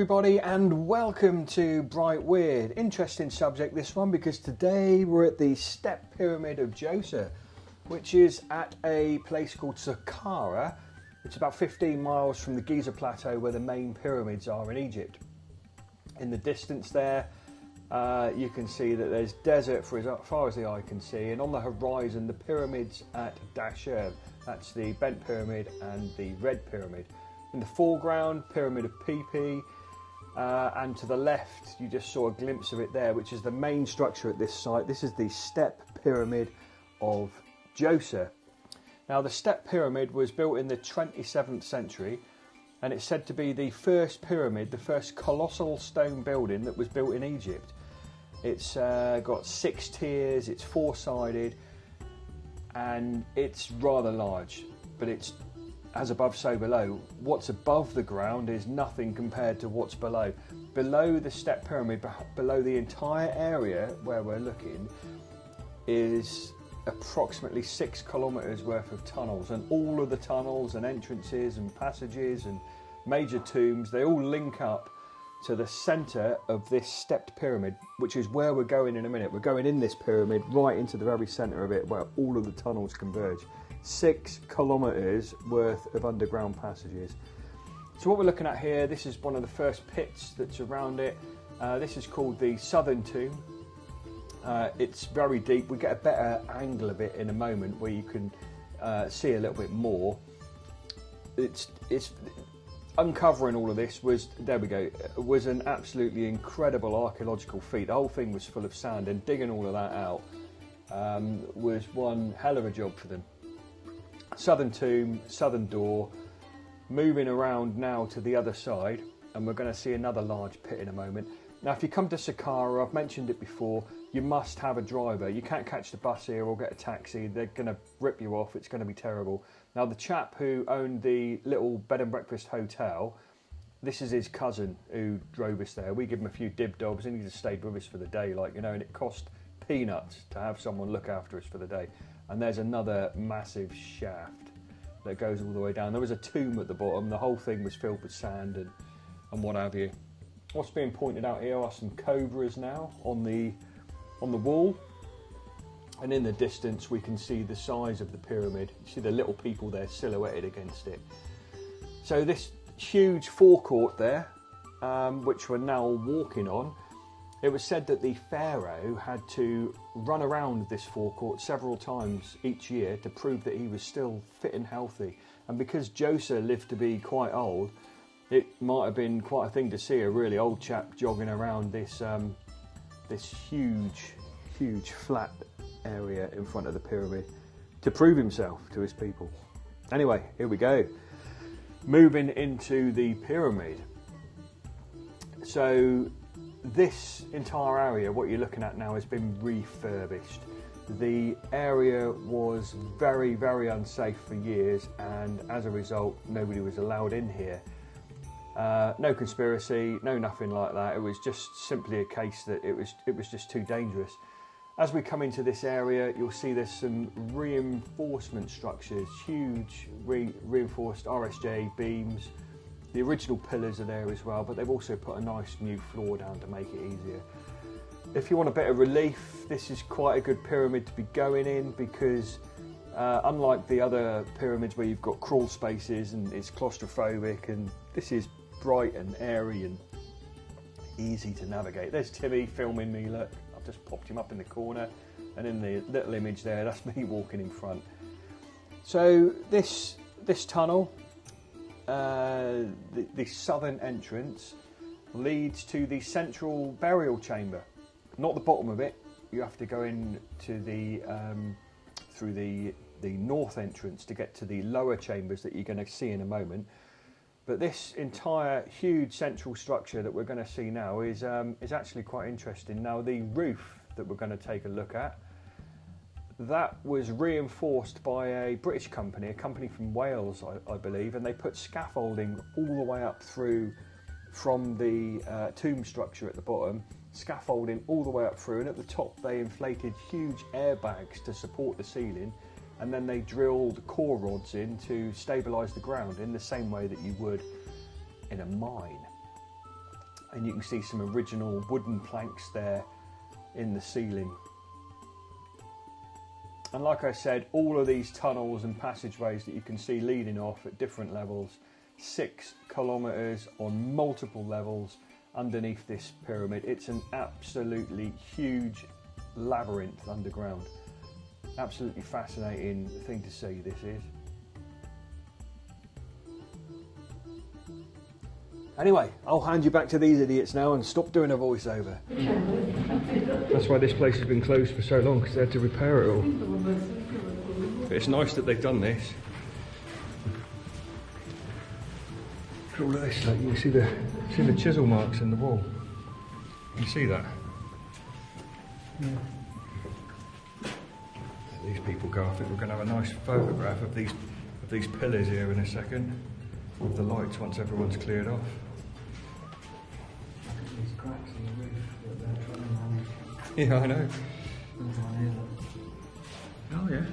everybody, and welcome to Bright Weird. Interesting subject this one, because today we're at the Step Pyramid of Djoser, which is at a place called Saqqara. It's about 15 miles from the Djoser plateau where the main pyramids are in Egypt. In the distance there, you can see that there's desert for as far as the eye can see, and on the horizon the pyramids at Djoser. That's the Bent Pyramid and the Red Pyramid. In the foreground, Pyramid of Pepe, and to the left you just saw a glimpse of it there, which is the main structure at this site. This is the Step Pyramid of Djoser. Now, the Step Pyramid was built in the 27th century, and it's said to be the first pyramid, the first colossal stone building that was built in Egypt. It's got 6 tiers, it's 4-sided, and it's rather large, but it's as above, so below. What's above the ground is nothing compared to what's below. Below the Step Pyramid, below the entire area where we're looking, is approximately 6 kilometres worth of tunnels, and all of the tunnels and entrances and passages and major tombs, they all link up to the centre of this stepped pyramid, which is where we're going in a minute. We're going in this pyramid right into the very centre of it, where all of the tunnels converge. 6 kilometres worth of underground passages. So what we're looking at here, this is one of the first pits that's around it. This is called the Southern Tomb. It's very deep. We get a better angle of it in a moment where you can see a little bit more. It's uncovering all of this was, there we go, was an absolutely incredible archaeological feat. The whole thing was full of sand, and digging all of that out was one hell of a job for them. Southern Tomb, Southern Door. Moving around now to the other side, and we're going to see another large pit in a moment. Now, if you come to Saqqara, I've mentioned it before, you must have a driver. You can't catch the bus here or get a taxi. They're going to rip you off. It's going to be terrible. Now, the chap who owned the little bed and breakfast hotel, this is his cousin who drove us there. We give him a few dib dobs, and he just stayed with us for the day, like, you know, and it cost peanuts to have someone look after us for the day. And there's another massive shaft that goes all the way down. There was a tomb at the bottom. The whole thing was filled with sand and what have you. What's being pointed out here are some cobras now on the wall. And in the distance we can see the size of the pyramid. You see the little people there silhouetted against it. So this huge forecourt there, which we're now walking on, it was said that the pharaoh had to run around this forecourt several times each year to prove that he was still fit and healthy. And because Djoser lived to be quite old, it might have been quite a thing to see a really old chap jogging around this this huge flat area in front of the pyramid to prove himself to his people. Anyway, here we go. Moving into the pyramid. So this entire area, what you're looking at now, has been refurbished. The area was very, very unsafe for years, and as a result, nobody was allowed in here. No conspiracy, no nothing like that. It was just simply a case that it was just too dangerous. As we come into this area, you'll see there's some reinforcement structures, huge reinforced RSJ beams. The original pillars are there as well, but they've also put a nice new floor down to make it easier. If you want a bit of relief, this is quite a good pyramid to be going in, because unlike the other pyramids where you've got crawl spaces and it's claustrophobic, and this is bright and airy and easy to navigate. There's Timmy filming me, look, I've just popped him up in the corner, and in the little image there, that's me walking in front. So this tunnel, the southern entrance, leads to the central burial chamber. Not the bottom of it. You have to go in to the through the north entrance to get to the lower chambers that you're going to see in a moment. But this entire huge central structure that we're going to see now is actually quite interesting. Now, the roof that we're going to take a look at, that was reinforced by a British company, a company from Wales, I believe, and they put scaffolding all the way up through from the tomb structure at the bottom, scaffolding all the way up through, and at the top they inflated huge airbags to support the ceiling, and then they drilled core rods in to stabilise the ground in the same way that you would in a mine. and you can see some original wooden planks there in the ceiling. And like I said, all of these tunnels and passageways that you can see leading off at different levels, 6 kilometres on multiple levels underneath this pyramid. It's an absolutely huge labyrinth underground. Absolutely fascinating thing to see, this is. Anyway, I'll hand you back to these idiots now and stop doing a voiceover. That's why this place has been closed for so long, because they had to repair it all. But it's nice that they've done this. Look at all of this, like, you can see the chisel marks in the wall. You see that? Yeah. These people go. I think we're going to have a nice photograph of these pillars here in a second, with the lights once everyone's cleared off. These cracks in the roof that they're trying to manage. Yeah, I know. Oh yeah.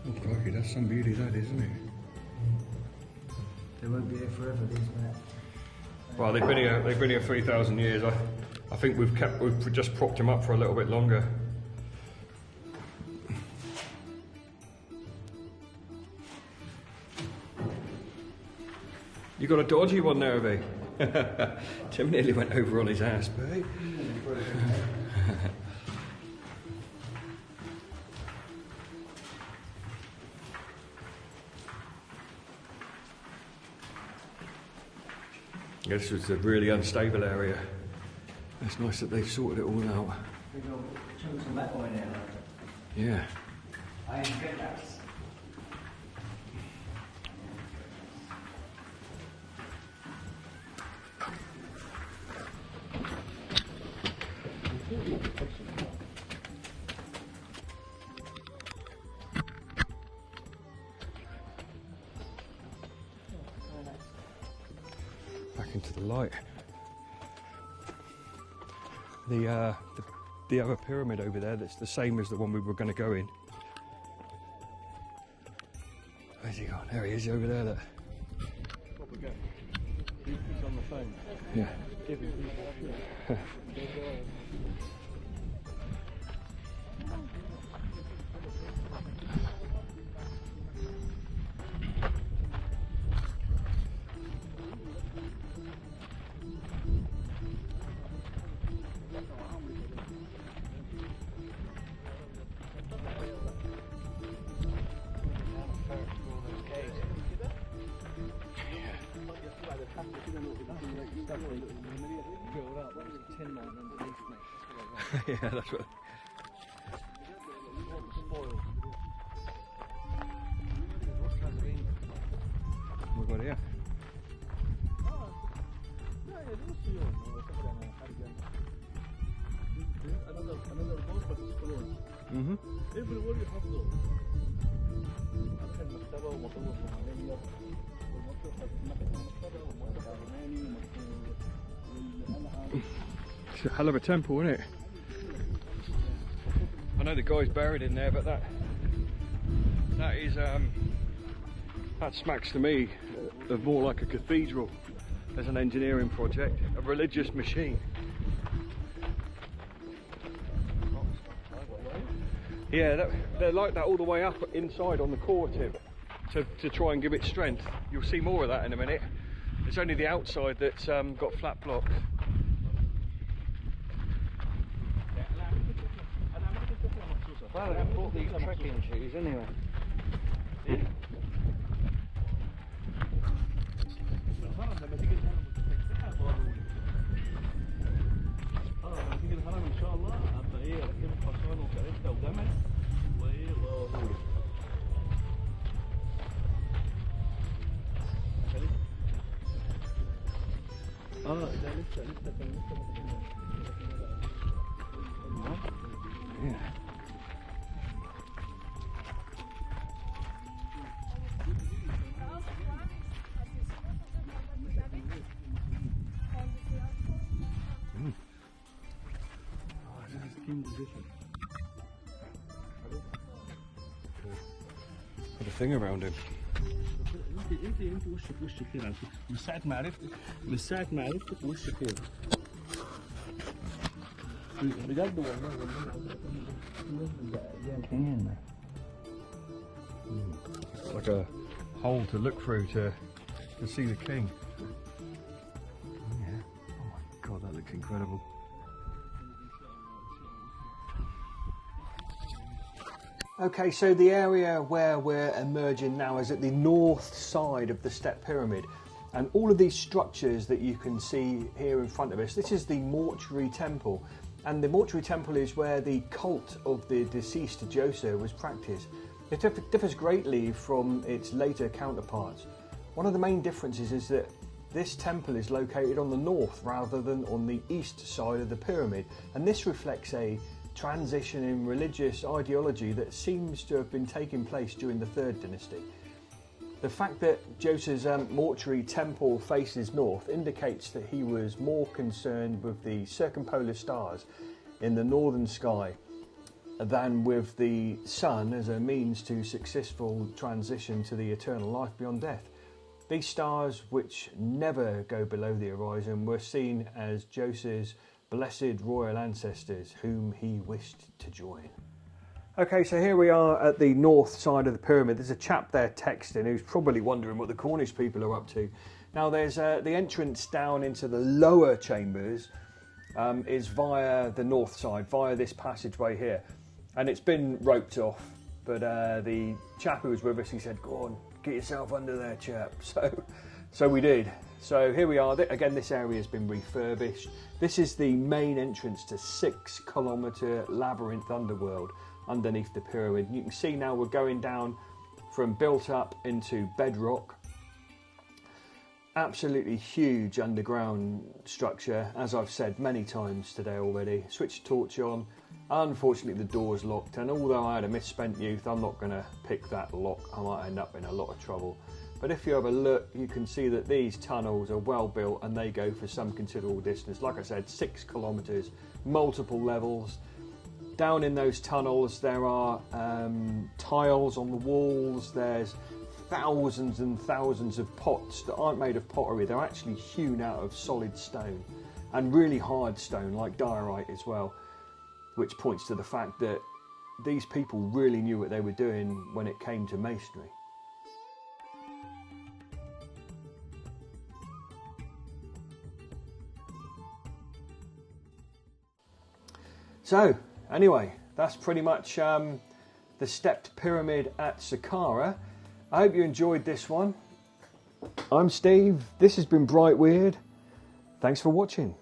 Oh crikey, that's some beauty, that, isn't it? They won't be here forever, these men. Well, they've been here 3,000 years. I think we've just propped them up for a little bit longer. You got a dodgy one there, have you? Tim nearly went over on his ass, babe. This was a really unstable area. It's nice that they've sorted it all out. Big old chunks of metal in there. Yeah. I ain't get that. Back into the light. The other pyramid over there, that's the same as the one we were going to go in. Where's he gone? There he is, over there. That. He's on the phone. Yeah. Give him people. Yeah, that's what. We've got here. Mm-hmm. Everywhere you have those. It's a hell of a temple, isn't it? I know the guy's buried in there, but that is that smacks to me of more like a cathedral as an engineering project, a religious machine. Yeah, they're like that all the way up inside on the core tip to try and give it strength. You'll see more of that in a minute. It's only the outside that's got flat blocks. Well, I bought these trekking shoes anyway. Yeah. Put a thing around him. انت وشك كده على فكره من ساعه ما عرفتك وشك كده Ligado one, Can. It's like a hole to look through to see the king. Yeah. Oh my god, that looks incredible. Okay, so the area where we're emerging now is at the north side of the Step Pyramid, and all of these structures that you can see here in front of us, this is the mortuary temple, and the mortuary temple is where the cult of the deceased Djoser was practiced. It differs greatly from its later counterparts. One of the main differences is that this temple is located on the north rather than on the east side of the pyramid, and this reflects a transition in religious ideology that seems to have been taking place during the Third Dynasty. The fact that Djoser's mortuary temple faces north indicates that he was more concerned with the circumpolar stars in the northern sky than with the sun as a means to successful transition to the eternal life beyond death. These stars, which never go below the horizon, were seen as Djoser's blessed royal ancestors whom he wished to join. Okay, so here we are at the north side of the pyramid. There's a chap there texting who's probably wondering what the Cornish people are up to. Now there's the entrance down into the lower chambers is via the north side, via this passageway here. And it's been roped off, but the chap who was with us, he said, go on, get yourself under there, chap. So we did. So here we are. Again, this area has been refurbished. This is the main entrance to 6-kilometre labyrinth underworld underneath the pyramid. You can see now we're going down from built up into bedrock. Absolutely huge underground structure, as I've said many times today already. Switch the torch on. Unfortunately, the door's locked, and although I had a misspent youth, I'm not going to pick that lock. I might end up in a lot of trouble. But if you have a look, you can see that these tunnels are well built and they go for some considerable distance. Like I said, 6 kilometres, multiple levels. Down in those tunnels, there are tiles on the walls. There's thousands and thousands of pots that aren't made of pottery. They're actually hewn out of solid stone, and really hard stone like diorite as well, which points to the fact that these people really knew what they were doing when it came to masonry. So anyway, that's pretty much the stepped pyramid at Saqqara. I hope you enjoyed this one. I'm Steve. This has been Bright Weird. Thanks for watching.